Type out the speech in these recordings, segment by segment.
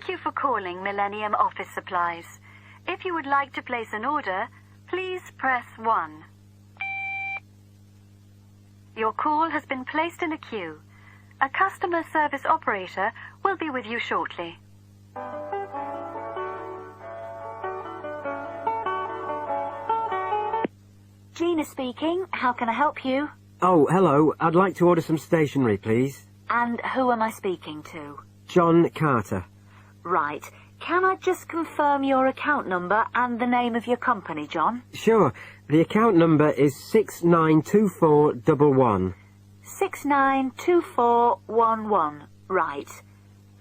Thank you for calling Millennium Office Supplies. If you would like to place an order, please press 1. Your call has been placed in a queue. A customer service operator will be with you shortly. Gina speaking. How can I help you? Oh, hello. I'd like to order some stationery, please. And who am I speaking to? John Carter. Right. Can I just confirm your account number and the name of your company, John? Sure. The account number is 692411. 692411. Right.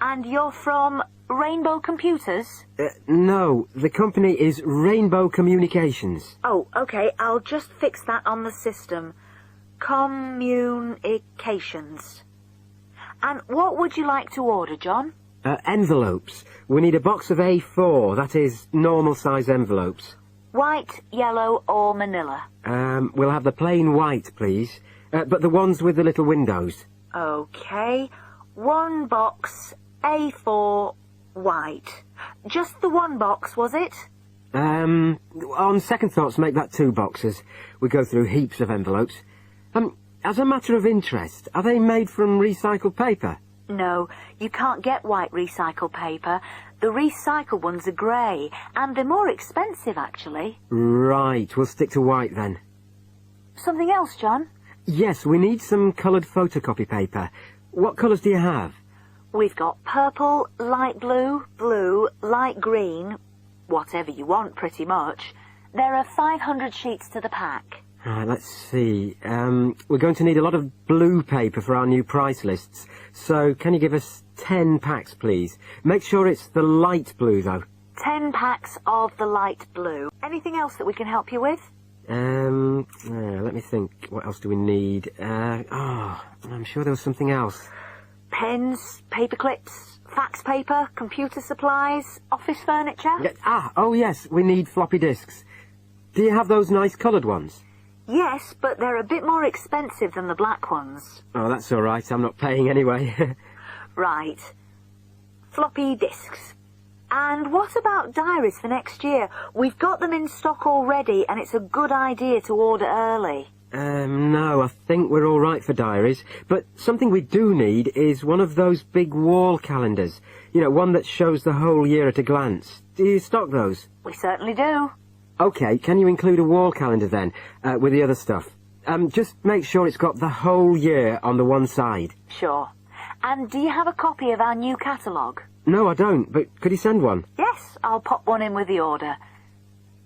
And you're from Rainbow Computers? No, the company is Rainbow Communications. Oh, okay. I'll just fix that on the system. Communications. And what would you like to order, John? Envelopes. We need a box of A4, that is, normal size envelopes. White, yellow or manila? We'll have the plain white, please. But the ones with the little windows. Okay. One box, A4, white. Just the one box, was it? On second thoughts, make that 2 boxes. We go through heaps of envelopes. As a matter of interest, are they made from recycled paper? No, you can't get white recycled paper. The recycled ones are grey, and they're more expensive, actually. Right, we'll stick to white then. Something else, John? Yes, we need some coloured photocopy paper. What colours do you have? We've got purple, light blue, blue, light green, whatever you want, pretty much. There are 500 sheets to the pack. Right, let's see. We're going to need a lot of blue paper for our new price lists. So, can you give us 10 packs, please? Make sure it's the light blue, though. 10 packs of the light blue. Anything else that we can help you with? Let me think. What else do we need? I'm sure there was something else. Pens, paper clips, fax paper, computer supplies, office furniture? Oh yes, we need floppy disks. Do you have those nice coloured ones? Yes, but they're a bit more expensive than the black ones. Oh, that's all right. I'm not paying anyway. Right. Floppy disks. And what about diaries for next year? We've got them in stock already, and it's a good idea to order early. No, I think we're all right for diaries. But something we do need is one of those big wall calendars. You know, one that shows the whole year at a glance. Do you stock those? We certainly do. OK, can you include a wall calendar then, with the other stuff? Just make sure it's got the whole year on the one side. Sure. And do you have a copy of our new catalogue? No, I don't, but could you send one? Yes, I'll pop one in with the order.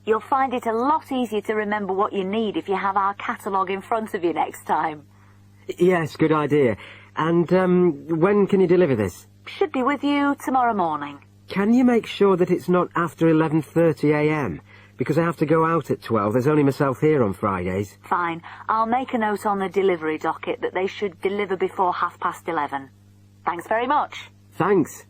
You'll find it a lot easier to remember what you need if you have our catalogue in front of you next time. Yes, good idea. And, when can you deliver this? Should be with you tomorrow morning. Can you make sure that it's not after 11:30 a.m.? Because I have to go out at 12. There's only myself here on Fridays. Fine. I'll make a note on the delivery docket that they should deliver before 11:30. Thanks very much. Thanks.